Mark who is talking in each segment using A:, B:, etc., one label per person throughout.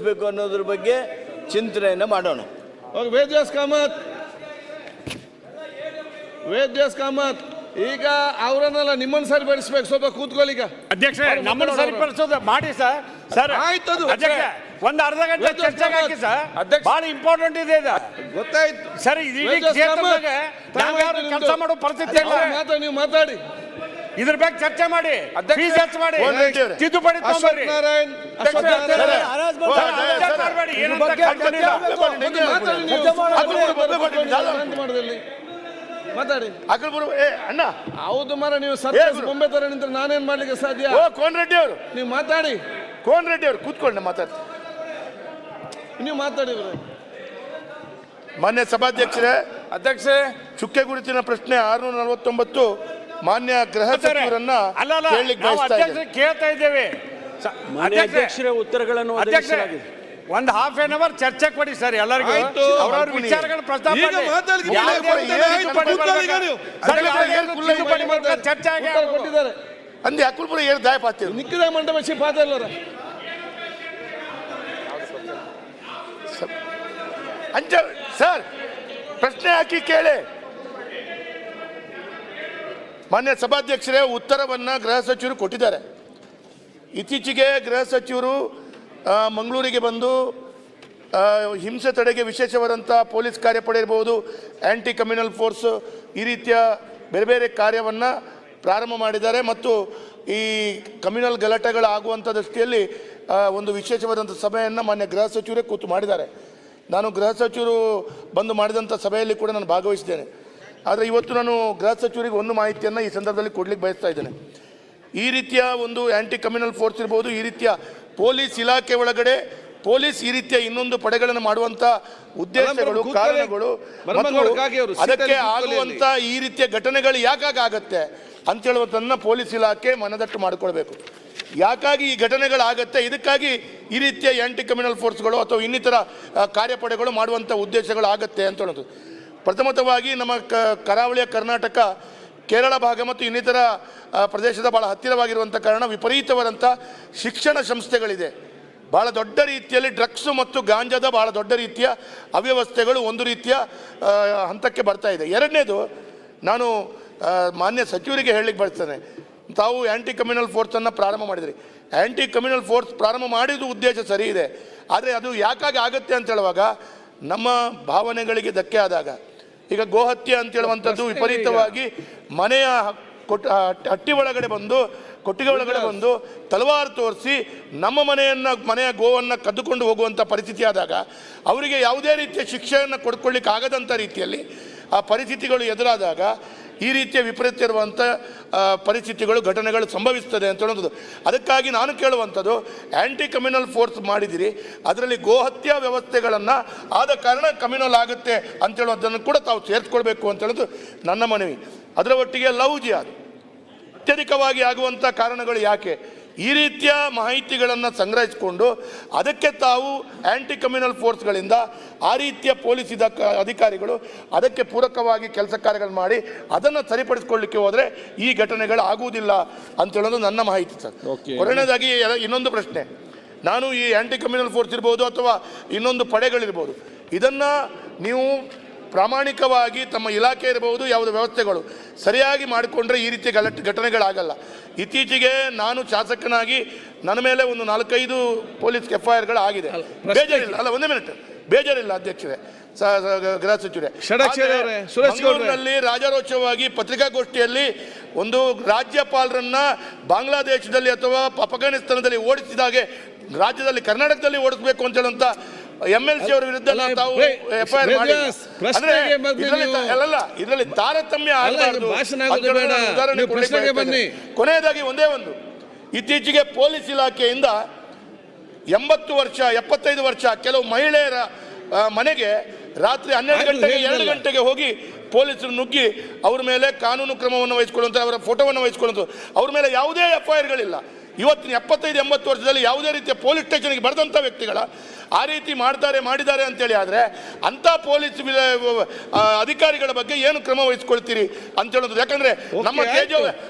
A: ಮುಂದುವರಿಸಬೇಕು ಅನ್ನೋದ್ರ ಬಗ್ಗೆ ಚಿಂತನೆಯನ್ನು ಮಾಡೋಣ.
B: ವೇದ್ಯಾಸ್ ಕಾಮತ್ ಈಗ ಅವರನ್ನೆಲ್ಲ ನಿಮ್ಮನ್ನು ಸರಿಪಡಿಸ್ಬೇಕು, ಸ್ವಲ್ಪ ಕೂತ್ಕೊಳ್ಳಿ. ಈಗ
C: ಅಧ್ಯಕ್ಷ ನಮ್ಮನ್ನು ಸರಿಪಡಿಸೋದು ಮಾಡಿ ಸರ್. ಸರ್
B: ಆಯ್ತು,
C: ಅಧ್ಯಕ್ಷ ಒಂದು ಅರ್ಧ ಗಂಟೆ ಚರ್ಚೆಗೆ ಹಾಕಿ ಸರ್. ಬಹಳ ಇಂಪಾರ್ಟೆಂಟ್ ಇದೆ ಇದು.
B: ಗೊತ್ತಾಯ್ತು
C: ಸರ್, ಇಡೀ ಕ್ಷೇತ್ರದಾಗ ಕೆಲಸ ಮಾಡೋ ಪರಿಸ್ಥಿತಿ ಇಲ್ಲ.
B: ನೀವು ಮಾತಾಡಿ,
C: ಇದ್ರ ಬಗ್ಗೆ ಚರ್ಚೆ ಮಾಡಿ, ಫೀಸ್ ಹೆಚ್ಚು ಮಾಡಿ, ತಿದ್ದುಪಡಿ ತಗೊಂಡ್ಬರ್ರಿ.
B: ಮಾತಾಡಿ
D: ಅಣ್ಣ.
B: ಹೌದು ಮರ, ನೀವು ಬೊಂಬೆ ತರ ನಿಂತ್ರೆ ನಾನೇನ್ ಮಾಡ್ಲಿಕ್ಕೆ ಸಾಧ್ಯ?
D: ಕೋನ್ ರೆಡ್ಡಿ ಅವರು
B: ನೀವು ಮಾತಾಡಿ.
D: ಕೋನ್ ರೆಡ್ಡಿ ಅವರು ಕೂತ್ಕೊಂಡು ಮಾತಾಡ್ತೀನಿ.
B: ನೀವು ಮಾತಾಡಿದ್ರೆ
D: ಮಾನ್ಯ ಸಭಾಧ್ಯಕ್ಷರೇ,
B: ಅಧ್ಯಕ್ಷೆ,
D: ಚುಕ್ಕೆ ಗುರುತಿನ ಪ್ರಶ್ನೆ 649 ಮಾನ್ಯ ಗೃಹ ಸಚಿವರನ್ನ
C: ಕೇಳ್ತಾ ಇದ್ದೇವೆ.
A: ಅಧ್ಯಕ್ಷರೇ, ಉತ್ತರಗಳನ್ನು
C: ಒಂದು ಹಾಫ್ ಎನ್ ಅವರ್ ಚರ್ಚೆ ಕೊಡಿ ಸರ್. ಎಲ್ಲರಿಗೂ ಅವರವ್ರ ವಿಚಾರಗಳನ್ನು ಪ್ರಸ್ತಾಪ ಚರ್ಚೆ
B: ಕೊಟ್ಟಿದ್ದಾರೆ.
D: ಅಂದೆ ಅಕುಲ್ಪುರ ಏನು ದಾಯ ಪಾತಿ
B: ನಿಕ್ಕಿದ ಮಂಡಪ ಪಾತ ಎಲ್ಲರ
D: ಅಂಚ ಸರ್, ಪ್ರಶ್ನೆ ಹಾಕಿ ಕೇಳಿ. ಮಾನ್ಯ ಸಭಾಧ್ಯಕ್ಷರೇ, ಉತ್ತರವನ್ನ ಗೃಹ ಸಚಿವರು ಕೊಟ್ಟಿದ್ದಾರೆ. ಇತ್ತೀಚೆಗೆ ಗೃಹ ಸಚಿವರು ಮಂಗಳೂರಿಗೆ ಬಂದು ಹಿಂಸೆ ತಡೆಗೆ ವಿಶೇಷವಾದಂಥ ಪೊಲೀಸ್ ಕಾರ್ಯಪಡೆ ಇರ್ಬೋದು, ಆ್ಯಂಟಿ ಕಮ್ಯುನಲ್ ಫೋರ್ಸ್, ಈ ರೀತಿಯ ಬೇರೆ ಬೇರೆ ಕಾರ್ಯವನ್ನು ಪ್ರಾರಂಭ ಮಾಡಿದ್ದಾರೆ. ಮತ್ತು ಈ ಕಮ್ಯುನಲ್ ಗಲಾಟೆಗಳಾಗುವಂಥ ದೃಷ್ಟಿಯಲ್ಲಿ ಒಂದು ವಿಶೇಷವಾದಂಥ ಸಭೆಯನ್ನು ಮಾನ್ಯ ಗೃಹ ಸಚಿವರೇ ಕೂತು ಮಾಡಿದ್ದಾರೆ. ನಾನು ಗೃಹ ಸಚಿವರು ಬಂದು ಮಾಡಿದಂಥ ಸಭೆಯಲ್ಲಿ ಕೂಡ ನಾನು ಭಾಗವಹಿಸಿದ್ದೇನೆ. ಆದರೆ ಇವತ್ತು ನಾನು ಗೃಹ ಸಚಿವರಿಗೆ ಒಂದು ಮಾಹಿತಿಯನ್ನು ಈ ಸಂದರ್ಭದಲ್ಲಿ ಕೊಡ್ಲಿಕ್ಕೆ ಬಯಸ್ತಾ ಇದ್ದೇನೆ. ಈ ರೀತಿಯ ಒಂದು ಆ್ಯಂಟಿ ಕಮ್ಯುನಲ್ ಫೋರ್ಸ್ ಇರ್ಬೋದು, ಈ ರೀತಿಯ ಪೊಲೀಸ್ ಇಲಾಖೆ ಒಳಗಡೆ ಪೊಲೀಸ್ ಈ ರೀತಿಯ ಇನ್ನೊಂದು ಪಡೆಗಳನ್ನು ಮಾಡುವಂಥ ಉದ್ದೇಶಗಳು, ಕಾರಣಗಳು, ಅದಕ್ಕೆ ಆಗುವಂಥ ಈ ರೀತಿಯ ಘಟನೆಗಳು ಯಾಕಾಗಿ ಆಗತ್ತೆ ಅಂತೇಳುವಂಥದ್ದನ್ನು ಪೊಲೀಸ್ ಇಲಾಖೆ ಮನದಟ್ಟು ಮಾಡಿಕೊಳ್ಬೇಕು. ಯಾಕಾಗಿ ಈ ಘಟನೆಗಳಾಗತ್ತೆ, ಇದಕ್ಕಾಗಿ ಈ ರೀತಿಯ ಆ್ಯಂಟಿ ಕಮ್ಯುನಲ್ ಫೋರ್ಸ್ಗಳು ಅಥವಾ ಇನ್ನಿತರ ಕಾರ್ಯಪಡೆಗಳು ಮಾಡುವಂಥ ಉದ್ದೇಶಗಳು ಆಗತ್ತೆ ಅಂತ ಹೇಳೋದು. ಪ್ರಥಮತವಾಗಿ ನಮ್ಮ ಕರಾವಳಿಯ ಕರ್ನಾಟಕ, ಕೇರಳ ಭಾಗ ಮತ್ತು ಇನ್ನಿತರ ಪ್ರದೇಶದ ಭಾಳ ಹತ್ತಿರವಾಗಿರುವಂಥ ಕಾರಣ ವಿಪರೀತವಾದಂಥ ಶಿಕ್ಷಣ ಸಂಸ್ಥೆಗಳಿದೆ. ಭಾಳ ದೊಡ್ಡ ರೀತಿಯಲ್ಲಿ ಡ್ರಗ್ಸು ಮತ್ತು ಗಾಂಜಾದ ಭಾಳ ದೊಡ್ಡ ರೀತಿಯ ಅವ್ಯವಸ್ಥೆಗಳು ಒಂದು ರೀತಿಯ ಹಂತಕ್ಕೆ ಬರ್ತಾ ಇದೆ. ಎರಡನೇದು, ನಾನು ಮಾನ್ಯ ಸಚಿವರಿಗೆ ಹೇಳಲಿಕ್ಕೆ ಬಯಸ್ತೇನೆ, ತಾವು ಆ್ಯಂಟಿ ಕಮ್ಯುನಲ್ ಫೋರ್ಸನ್ನು ಪ್ರಾರಂಭ ಮಾಡಿದ್ರಿ. ಆ್ಯಂಟಿ ಕಮ್ಯುನಲ್ ಫೋರ್ಸ್ ಪ್ರಾರಂಭ ಮಾಡಿದ್ದು ಉದ್ದೇಶ ಸರಿ ಇದೆ, ಆದರೆ ಅದು ಯಾಕಾಗಿ ಆಗುತ್ತೆ ಅಂತ ಹೇಳುವಾಗ ನಮ್ಮ ಭಾವನೆಗಳಿಗೆ ಧಕ್ಕೆ ಆದಾಗ, ಈಗ ಗೋಹತ್ಯೆ ಅಂತ ಹೇಳುವಂಥದ್ದು ವಿಪರೀತವಾಗಿ ಮನೆಯ ಹಟ್ಟಿ ಒಳಗಡೆ ಬಂದು, ಕೊಟ್ಟಿಗೆ ಒಳಗಡೆ ಬಂದು ತಲವಾರು ತೋರಿಸಿ ನಮ್ಮ ಮನೆಯ ಗೋವನ್ನು ಕದ್ದುಕೊಂಡು ಹೋಗುವಂಥ ಪರಿಸ್ಥಿತಿ ಆದಾಗ ಅವರಿಗೆ ಯಾವುದೇ ರೀತಿಯ ಶಿಕ್ಷೆಯನ್ನು ಕೊಡ್ಕೊಳ್ಳಿಕ್ಕೆ ಆಗದಂಥ ರೀತಿಯಲ್ಲಿ ಆ ಪರಿಸ್ಥಿತಿಗಳು ಎದುರಾದಾಗ ಈ ರೀತಿಯ ವಿಪರೀತ ಇರುವಂಥ ಪರಿಸ್ಥಿತಿಗಳು, ಘಟನೆಗಳು ಸಂಭವಿಸ್ತದೆ ಅಂತ ಹೇಳೋದು. ಅದಕ್ಕಾಗಿ ನಾನು ಕೇಳುವಂಥದ್ದು, ಆ್ಯಂಟಿ ಕಮ್ಯುನಲ್ ಫೋರ್ಸ್ ಮಾಡಿದಿರಿ, ಅದರಲ್ಲಿ ಗೋಹತ್ಯಾ ವ್ಯವಸ್ಥೆಗಳನ್ನು ಆದ ಕಾರಣ ಕಮ್ಯುನಲ್ ಆಗುತ್ತೆ ಅಂತೇಳೋದನ್ನು ಕೂಡ ತಾವು ಸೇರಿಸ್ಕೊಳ್ಬೇಕು ಅಂತ ಹೇಳೋದು ನನ್ನ ಮನವಿ. ಅದರ ಒಟ್ಟಿಗೆ ಲವ್ ಜಿಹಾದ್ ಅತ್ಯಧಿಕವಾಗಿ ಆಗುವಂಥ ಕಾರಣಗಳು ಯಾಕೆ, ಈ ರೀತಿಯ ಮಾಹಿತಿಗಳನ್ನು ಸಂಗ್ರಹಿಸಿಕೊಂಡು ಅದಕ್ಕೆ ತಾವು ಆ್ಯಂಟಿ ಕಮ್ಯುನಲ್ ಫೋರ್ಸ್ಗಳಿಂದ ಆ ರೀತಿಯ ಪೊಲೀಸ್ ಅಧಿಕಾರಿಗಳು ಅದಕ್ಕೆ ಪೂರಕವಾಗಿ ಕೆಲಸ ಕಾರ್ಯಗಳು ಮಾಡಿ ಅದನ್ನು ಸರಿಪಡಿಸ್ಕೊಳ್ಳಿಕ್ಕೆ ಹೋದರೆ ಈ ಘಟನೆಗಳು ಆಗುವುದಿಲ್ಲ ಅಂತೇಳೋದು ನನ್ನ ಮಾಹಿತಿ ಸರ್. ಕೊನೆಯದಾಗಿ ಇನ್ನೊಂದು ಪ್ರಶ್ನೆ, ನಾನು ಈ ಆ್ಯಂಟಿ ಕಮ್ಯುನಲ್ ಫೋರ್ಸ್ ಇರ್ಬೋದು ಅಥವಾ ಇನ್ನೊಂದು ಪಡೆಗಳಿರ್ಬೋದು, ಇದನ್ನು ನೀವು ಪ್ರಾಮಾಣಿಕವಾಗಿ ತಮ್ಮ ಇಲಾಖೆ ಇರಬಹುದು, ಯಾವುದೇ ವ್ಯವಸ್ಥೆಗಳು ಸರಿಯಾಗಿ ಮಾಡಿಕೊಂಡ್ರೆ ಈ ರೀತಿಯ ಘಟನೆಗಳಾಗಲ್ಲ. ಇತ್ತೀಚೆಗೆ ನಾನು ಶಾಸಕನಾಗಿ ನನ್ನ ಮೇಲೆ ಒಂದು 4-5 ಪೊಲೀಸ್ FIRಗಳು ಆಗಿದೆ. ಬೇಜಾರಿಲ್ಲ, ಅಲ್ಲ ಒಂದೇ ಮಿನಿಟ್, ಬೇಜಾರಿಲ್ಲ ಅಧ್ಯಕ್ಷರೇ, ಗೃಹ ಸಚಿವರೇ. ಮಂಗಳೂರಿನಲ್ಲಿ ರಾಜಾರೋಷವಾಗಿ ಪತ್ರಿಕಾಗೋಷ್ಠಿಯಲ್ಲಿ ಒಂದು ರಾಜ್ಯಪಾಲರನ್ನ ಬಾಂಗ್ಲಾದೇಶದಲ್ಲಿ ಅಥವಾ ಅಫ್ಘಾನಿಸ್ತಾನದಲ್ಲಿ ಓಡಿಸಿದಾಗೆ ರಾಜ್ಯದಲ್ಲಿ ಕರ್ನಾಟಕದಲ್ಲಿ ಓಡಿಸಬೇಕು ಅಂತ ಹೇಳುವಂತ MLC ಅವರ ವಿರುದ್ಧ ತಾವು FIR ಮಾಡಿ, ಅಂದ್ರೆ ಇದರಲ್ಲಿ ತಾರತಮ್ಯ ಆಗಬಾರದು. ಕೊನೆಯದಾಗಿ ಒಂದೇ ಒಂದು, ಇತ್ತೀಚೆಗೆ ಪೊಲೀಸ್ ಇಲಾಖೆಯಿಂದ 80 ವರ್ಷ 75 ವರ್ಷ ಕೆಲವು ಮಹಿಳೆಯರ ಮನೆಗೆ ರಾತ್ರಿ 12 ಗಂಟೆಗೆ 2 ಗಂಟೆಗೆ ಹೋಗಿ ಪೊಲೀಸರು ನುಗ್ಗಿ ಅವ್ರ ಮೇಲೆ ಕಾನೂನು ಕ್ರಮವನ್ನು ವಹಿಸಿಕೊಳ್ಳುವಂಥ, ಅವರ ಫೋಟೋವನ್ನು ವಹಿಸಿಕೊಳ್ಳುವಂಥ, ಅವ್ರ ಮೇಲೆ ಯಾವುದೇ FIRಗಳಿಲ್ಲ. ಇವತ್ತಿನ 75-80 ವರ್ಷದಲ್ಲಿ ಯಾವುದೇ ರೀತಿಯ ಪೊಲೀಸ್ ಸ್ಟೇಷನ್ಗೆ ಬರೆದಂಥ ವ್ಯಕ್ತಿಗಳ ಆ ರೀತಿ ಮಾಡಿದ್ದಾರೆ ಅಂತೇಳಿ ಆದರೆ ಅಂಥ ಪೊಲೀಸ್ ಅಧಿಕಾರಿಗಳ ಬಗ್ಗೆ ಏನು ಕ್ರಮ ವಹಿಸ್ಕೊಳ್ತೀರಿ ಅಂತ ಹೇಳೋದು. ಯಾಕಂದ್ರೆ ನಮ್ಮ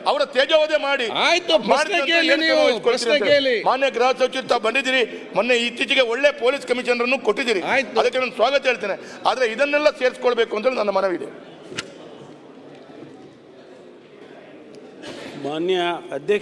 D: ಅವರ ತೇಜೋವಧೆ ಮಾಡಿ
B: ಆಯ್ತು, ಪ್ರಶ್ನೆ ಕೇಳಿ ನೀವು, ಪ್ರಶ್ನೆ ಕೇಳಿ.
D: ಮಾನ್ಯ ಗೃಹ ಸಚಿವರು ತಾವು ಬಂದಿದ್ದೀರಿ, ಮೊನ್ನೆ ಇತ್ತೀಚೆಗೆ ಒಳ್ಳೆ ಪೊಲೀಸ್ ಕಮಿಷನರ್ ಅನ್ನು ಕೊಟ್ಟಿದ್ದೀರಿ,
B: ಆಯ್ತು.
D: ಅದಕ್ಕೆ ನಾನು ಸ್ವಾಗತ ಹೇಳ್ತೇನೆ. ಆದರೆ ಇದನ್ನೆಲ್ಲ ಸೇರಿಸ್ಕೊಳ್ಬೇಕು ಅಂತ ನನ್ನ ಮನವಿದೆ.
A: ಮಾನ್ಯ ಅಧ್ಯಕ್ಷ